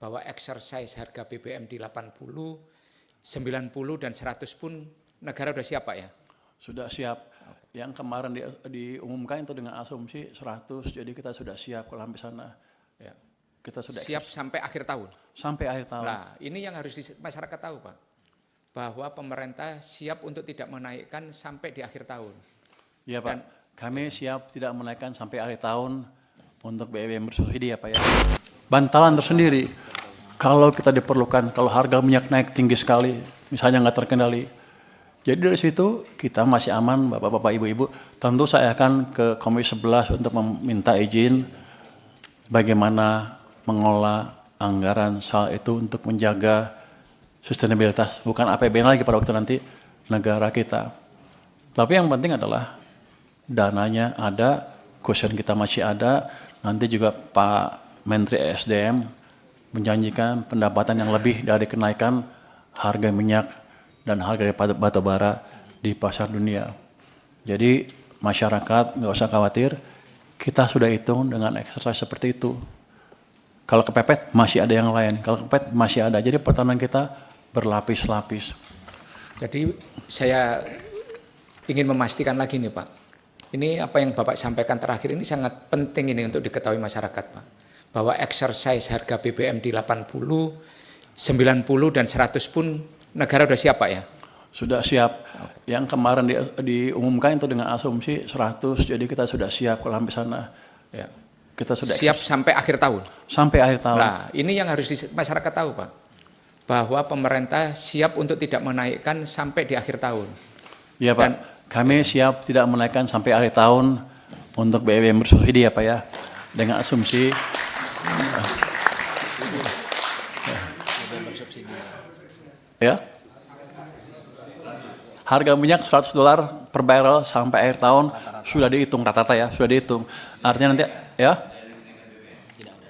bahwa exercise harga BBM di 80, 90 dan 100 pun negara udah siap Pak ya? Sudah siap. Yang kemarin diumumkan itu dengan asumsi 100, jadi kita sudah siap kalau sampai sana. Ya. Kita sudah siap sampai akhir tahun? Sampai akhir tahun. Nah ini yang harus masyarakat tahu Pak, bahwa pemerintah siap untuk tidak menaikkan sampai di akhir tahun. Iya Pak, kami siap tidak menaikkan sampai akhir tahun untuk BBM bersubsidi ya Pak ya. Bantalan tersendiri, kalau kita diperlukan, kalau harga minyak naik tinggi sekali, misalnya nggak terkendali, jadi dari situ kita masih aman, Bapak-Bapak, Ibu-Ibu. Tentu saya akan ke Komisi 11 untuk meminta izin bagaimana mengelola anggaran soal itu untuk menjaga sustainabilitas, bukan APBN lagi pada waktu nanti negara kita. Tapi yang penting adalah dananya ada, cushion kita masih ada, nanti juga Pak Menteri ESDM menjanjikan pendapatan yang lebih dari kenaikan harga minyak dan harga batu bara di pasar dunia. Jadi masyarakat nggak usah khawatir, kita sudah hitung dengan exercise seperti itu. Kalau kepepet masih ada yang lain, kalau kepepet masih ada. Jadi pertahanan kita berlapis-lapis. Jadi saya ingin memastikan lagi nih Pak, ini apa yang Bapak sampaikan terakhir ini sangat penting ini untuk diketahui masyarakat Pak, bahwa exercise harga BBM di 80, 90 dan 100 pun negara udah siap Pak ya? Sudah siap. Yang kemarin diumumkan itu dengan asumsi 100, jadi kita sudah siap kalau sampai sana. Ya. Kita sudah siap sampai akhir tahun? Sampai akhir tahun. Nah ini yang harus masyarakat tahu Pak, bahwa pemerintah siap untuk tidak menaikkan sampai di akhir tahun. Iya Pak, kami siap tidak menaikkan sampai akhir tahun untuk BBM bersubsidi ya Pak ya, dengan asumsi ya, harga minyak $100 per barrel sampai akhir tahun sudah dihitung rata-rata ya, sudah dihitung. Artinya nanti ya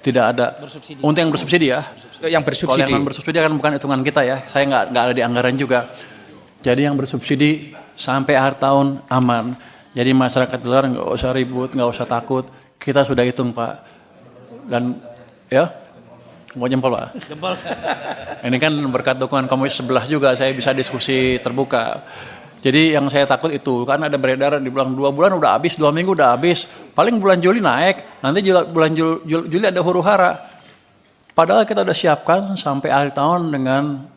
tidak ada bersubsidi. Untuk yang bersubsidi ya. Yang bersubsidi. Kalau yang bersubsidi kan bukan hitungan kita ya. Saya nggak ada di anggaran juga. Jadi yang bersubsidi sampai akhir tahun aman. Jadi masyarakat di luar nggak usah ribut, nggak usah takut. Kita sudah hitung Pak. Dan ya, mau jempol Pak. Jempol. Ini kan berkat dukungan Komisi 11 juga saya bisa diskusi terbuka. Jadi yang saya takut itu, kan ada beredar dibilang 2 bulan udah habis, 2 minggu udah habis, paling bulan Juli naik, nanti juga bulan Juli ada huru-hara. Padahal kita udah siapkan sampai akhir tahun dengan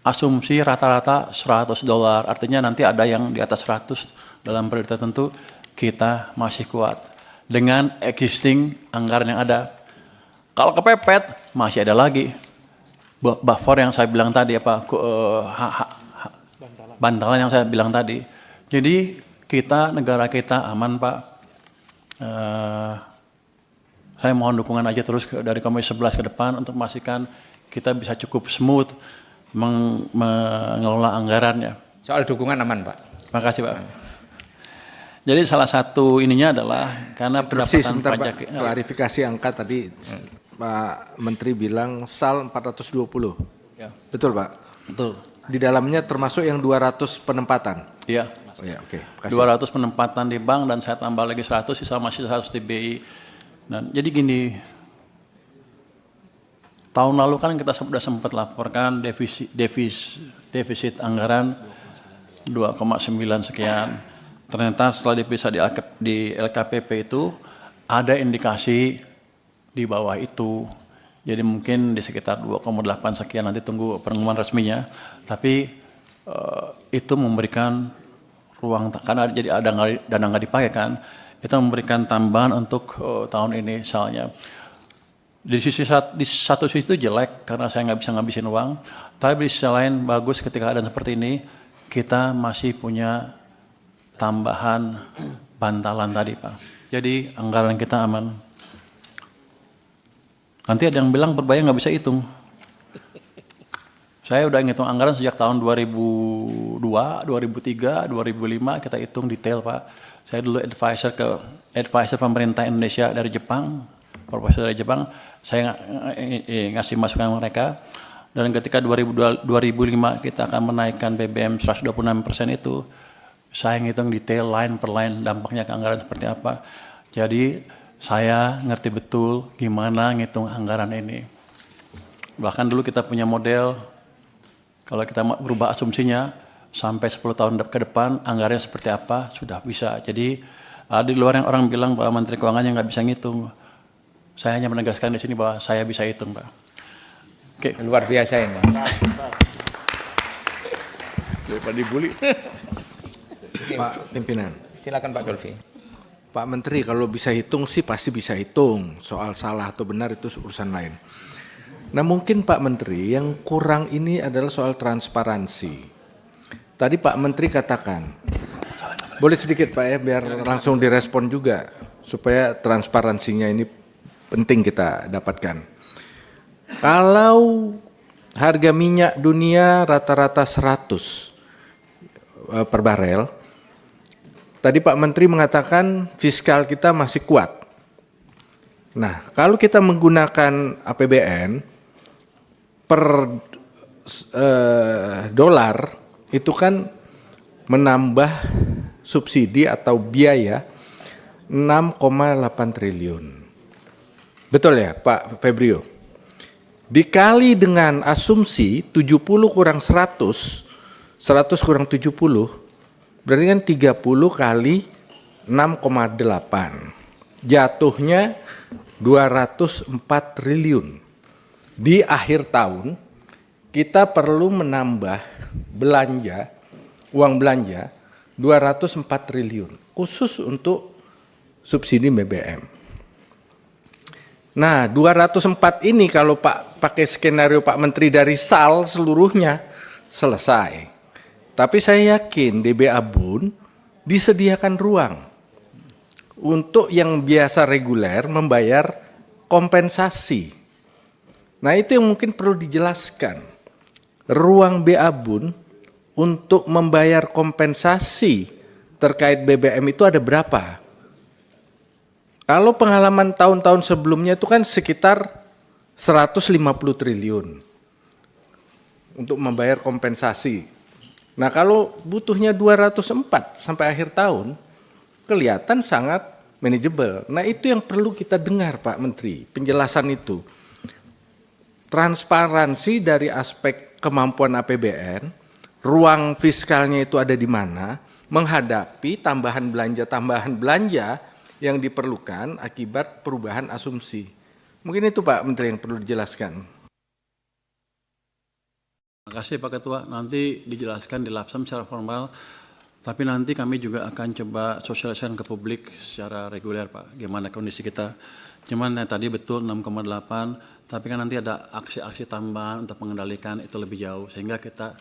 asumsi rata-rata $100, artinya nanti ada yang di atas 100 dalam periode tertentu, kita masih kuat dengan existing anggaran yang ada. Kalau kepepet, masih ada lagi buffer yang saya bilang tadi apa, bantalan yang saya bilang tadi. Jadi kita, negara kita aman Pak. Saya mohon dukungan aja terus dari Komisi 11 ke depan untuk memastikan kita bisa cukup smooth mengelola anggarannya. Soal dukungan aman Pak. Terima kasih Pak. Jadi salah satu ininya adalah karena pendapatan pajak. Pak, klarifikasi angka tadi Pak Menteri bilang SAL 420. Ya. Betul Pak? Betul. Di dalamnya termasuk yang 200 penempatan? Iya. Oh ya, oke. 200 penempatan di bank dan saya tambah lagi 100, sisa masih 100 di BI. Dan jadi gini, tahun lalu kan kita sudah sempat laporkan defisit anggaran 2,9 sekian. Ternyata setelah diperiksa di LKPP itu ada indikasi di bawah itu. Jadi mungkin di sekitar 2,8 sekian, nanti tunggu pengumuman resminya. Tapi itu memberikan ruang, karena jadi ada dana nggak dipakai kan, itu memberikan tambahan untuk tahun ini misalnya. Di satu sisi itu jelek karena saya nggak bisa ngabisin uang, tapi di sisi lain bagus ketika ada seperti ini, kita masih punya tambahan bantalan tadi Pak. Jadi anggaran kita aman. Nanti ada yang bilang Perbaya nggak bisa hitung. Saya udah ngitung anggaran sejak tahun 2002, 2003, 2005 kita hitung detail Pak. Saya dulu advisor pemerintah Indonesia dari Jepang, profesor dari Jepang. Saya ngasih masukan mereka. Dan ketika 2005 kita akan menaikkan BBM 126% itu, saya ngitung detail line per line dampaknya ke anggaran seperti apa. Jadi saya ngerti betul gimana ngitung anggaran ini. Bahkan dulu kita punya model, kalau kita berubah asumsinya, sampai 10 tahun ke depan, anggarannya seperti apa, sudah bisa. Jadi di luar yang orang bilang bahwa Menteri Keuangannya nggak bisa ngitung. Saya hanya menegaskan di sini bahwa saya bisa hitung, Pak. Oke. Luar biasa ini. Daripada dibully. Pak Pimpinan. Silakan Pak Dolfi. Pak Menteri, kalau bisa hitung sih pasti bisa hitung. Soal salah atau benar itu urusan lain. Nah mungkin Pak Menteri yang kurang ini adalah soal transparansi. Tadi Pak Menteri katakan, boleh sedikit Pak ya biar langsung direspon juga. Supaya transparansinya ini penting kita dapatkan. Kalau harga minyak dunia rata-rata 100 per barel, tadi Pak Menteri mengatakan fiskal kita masih kuat. Nah, kalau kita menggunakan APBN per dolar itu kan menambah subsidi atau biaya 6,8 triliun. Betul ya Pak Febrio? Dikali dengan asumsi 70 kurang 100, 100 kurang 70, berarti kan 30 kali 6,8. Jatuhnya 204 triliun. Di akhir tahun kita perlu menambah belanja, uang belanja 204 triliun khusus untuk subsidi BBM. Nah, 204 ini kalau Pak pakai skenario Pak Menteri dari SAL seluruhnya selesai. Tapi saya yakin DBA Bun disediakan ruang untuk yang biasa reguler membayar kompensasi. Nah, itu yang mungkin perlu dijelaskan. Ruang BA Bun untuk membayar kompensasi terkait BBM itu ada berapa? Kalau pengalaman tahun-tahun sebelumnya itu kan sekitar 150 triliun untuk membayar kompensasi. Nah kalau butuhnya 204 sampai akhir tahun, kelihatan sangat manageable. Nah itu yang perlu kita dengar Pak Menteri, penjelasan itu. Transparansi dari aspek kemampuan APBN, ruang fiskalnya itu ada di mana, menghadapi tambahan belanja yang diperlukan akibat perubahan asumsi. Mungkin itu Pak Menteri yang perlu dijelaskan. Terima kasih Pak Ketua, nanti dijelaskan di Lapsam secara formal, tapi nanti kami juga akan coba sosialisasikan ke publik secara reguler Pak, gimana kondisi kita. Cuman tadi betul 6,8, tapi kan nanti ada aksi-aksi tambahan untuk mengendalikan itu lebih jauh, sehingga kita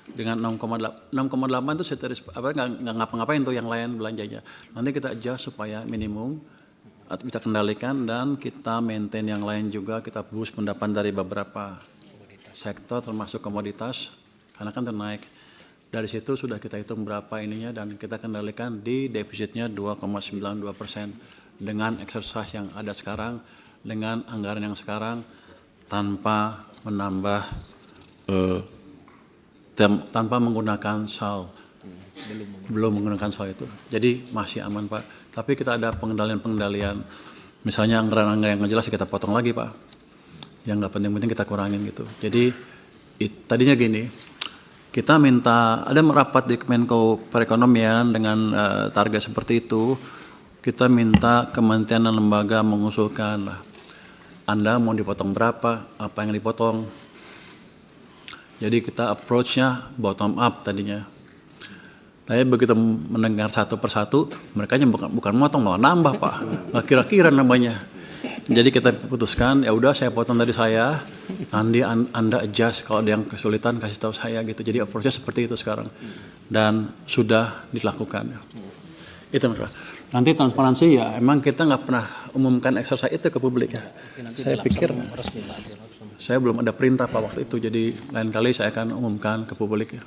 dengan 6,8 itu nggak ngapa-ngapain tuh yang lain belanjanya. Nanti kita adjust supaya minimum bisa kendalikan dan kita maintain yang lain juga, kita boost pendapat dari beberapa sektor termasuk komoditas karena kan naik. Dari situ sudah kita hitung berapa ininya dan kita kendalikan di defisitnya 2,92% dengan exercise yang ada sekarang, dengan anggaran yang sekarang tanpa menambah tanpa menggunakan SAL, belum menggunakan SAL itu, jadi masih aman Pak. Tapi kita ada pengendalian, misalnya anggaran yang nggak jelas kita potong lagi Pak, yang nggak penting-penting kita kurangin gitu. Jadi tadinya gini, kita minta ada merapat di Kemenko Perekonomian dengan target seperti itu, kita minta kementerian dan lembaga mengusulkan lah, Anda mau dipotong berapa, apa yang dipotong. Jadi kita approach-nya bottom up tadinya. Tapi begitu mendengar satu persatu, mereka bukan motong malah nambah Pak. Nggak kira-kira namanya. Jadi kita putuskan, ya udah saya potong dari saya, nanti Anda adjust kalau ada yang kesulitan kasih tahu saya gitu. Jadi approach-nya seperti itu sekarang. Dan sudah dilakukan. Itu Pak. Nanti transparansi ya, emang kita nggak pernah umumkan exercise itu ke publik ya. Saya pikir saya belum ada perintah Pak waktu itu, jadi lain kali saya akan umumkan ke publik ya.